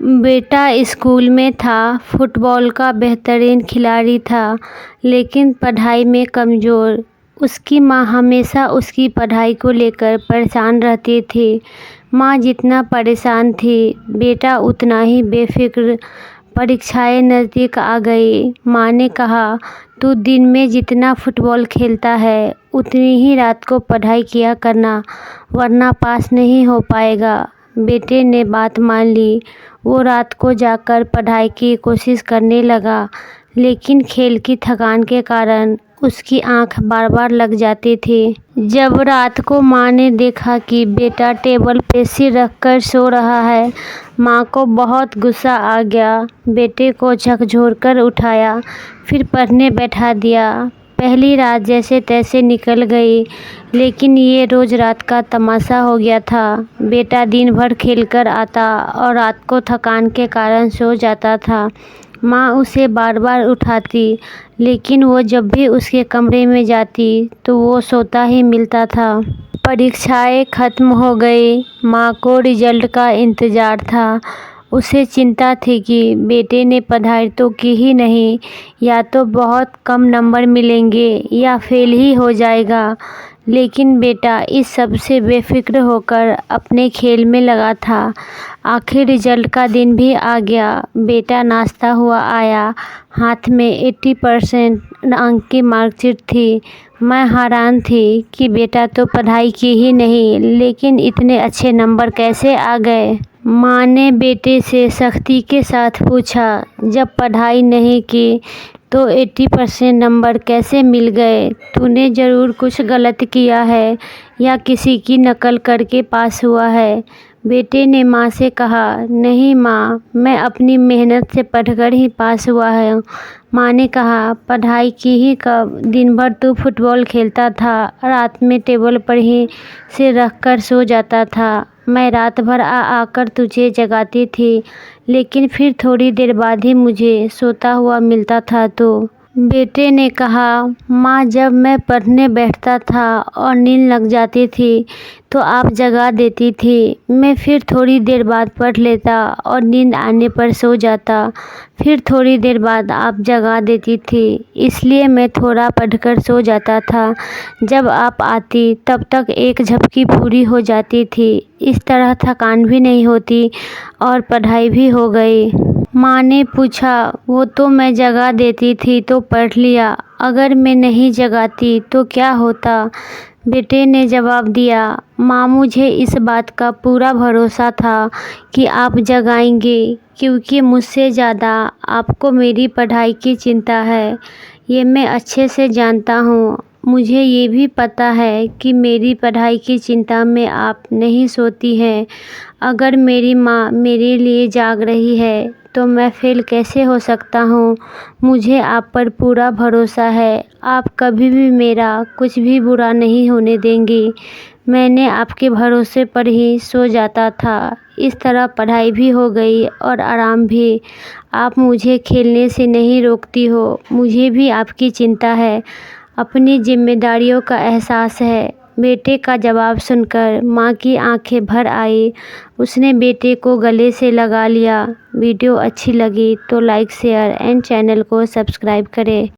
बेटा स्कूल में था, फुटबॉल का बेहतरीन खिलाड़ी था, लेकिन पढ़ाई में कमज़ोर। उसकी माँ हमेशा उसकी पढ़ाई को लेकर परेशान रहती थी। माँ जितना परेशान थी, बेटा उतना ही बेफ़िक्र। परीक्षाएं नज़दीक आ गई। माँ ने कहा, तू दिन में जितना फुटबॉल खेलता है, उतनी ही रात को पढ़ाई किया करना, वरना पास नहीं हो पाएगा। बेटे ने बात मान ली। वो रात को जाकर पढ़ाई की कोशिश करने लगा, लेकिन खेल की थकान के कारण उसकी आंख बार बार लग जाती थी। जब रात को माँ ने देखा कि बेटा टेबल पे सिर रखकर सो रहा है, माँ को बहुत गुस्सा आ गया। बेटे को झकझोरकर उठाया, फिर पढ़ने बैठा दिया। पहली रात जैसे तैसे निकल गई, लेकिन ये रोज़ रात का तमाशा हो गया था। बेटा दिन भर खेलकर आता और रात को थकान के कारण सो जाता था। माँ उसे बार बार उठाती, लेकिन वो जब भी उसके कमरे में जाती तो वो सोता ही मिलता था। परीक्षाएं ख़त्म हो गई। माँ को रिजल्ट का इंतज़ार था। उसे चिंता थी कि बेटे ने पढ़ाई तो की ही नहीं, या तो बहुत कम नंबर मिलेंगे या फेल ही हो जाएगा। लेकिन बेटा इस सब से बेफिक्र होकर अपने खेल में लगा था। आखिर रिजल्ट का दिन भी आ गया। बेटा नाश्ता हुआ आया, हाथ में 80% अंक की मार्कशीट थी। मैं हैरान थी कि बेटा तो पढ़ाई की ही नहीं, लेकिन इतने अच्छे नंबर कैसे आ गए। माँ ने बेटे से सख्ती के साथ पूछा, जब पढ़ाई नहीं की तो 80% नंबर कैसे मिल गए? तूने ज़रूर कुछ गलत किया है या किसी की नकल करके पास हुआ है। बेटे ने माँ से कहा, नहीं माँ, मैं अपनी मेहनत से पढ़कर ही पास हुआ है। माँ ने कहा, पढ़ाई की ही कब, दिन भर तू फुटबॉल खेलता था, रात में टेबल पर ही सिर रख कर सो जाता था। मैं रात भर आकर तुझे जगाती थी, लेकिन फिर थोड़ी देर बाद ही मुझे सोता हुआ मिलता था। तो बेटे ने कहा, माँ, जब मैं पढ़ने बैठता था और नींद लग जाती थी तो आप जगा देती थी। मैं फिर थोड़ी देर बाद पढ़ लेता और नींद आने पर सो जाता। फिर थोड़ी देर बाद आप जगा देती थी, इसलिए मैं थोड़ा पढ़कर सो जाता था। जब आप आती तब तक एक झपकी पूरी हो जाती थी। इस तरह थकान भी नहीं होती और पढ़ाई भी हो गई। माँ ने पूछा, वो तो मैं जगा देती थी तो पढ़ लिया, अगर मैं नहीं जगाती तो क्या होता? बेटे ने जवाब दिया, माँ, मुझे इस बात का पूरा भरोसा था कि आप जगाएंगे, क्योंकि मुझसे ज़्यादा आपको मेरी पढ़ाई की चिंता है। ये मैं अच्छे से जानता हूँ। मुझे ये भी पता है कि मेरी पढ़ाई की चिंता में आप नहीं सोती हैं। अगर मेरी माँ मेरे लिए जाग रही है तो मैं फेल कैसे हो सकता हूँ? मुझे आप पर पूरा भरोसा है। आप कभी भी मेरा कुछ भी बुरा नहीं होने देंगी। मैंने आपके भरोसे पर ही सो जाता था। इस तरह पढ़ाई भी हो गई और आराम भी। आप मुझे खेलने से नहीं रोकती हो। मुझे भी आपकी चिंता है, अपनी जिम्मेदारियों का एहसास है। बेटे का जवाब सुनकर माँ की आंखें भर आई। उसने बेटे को गले से लगा लिया। वीडियो अच्छी लगी तो लाइक, शेयर एंड चैनल को सब्सक्राइब करें।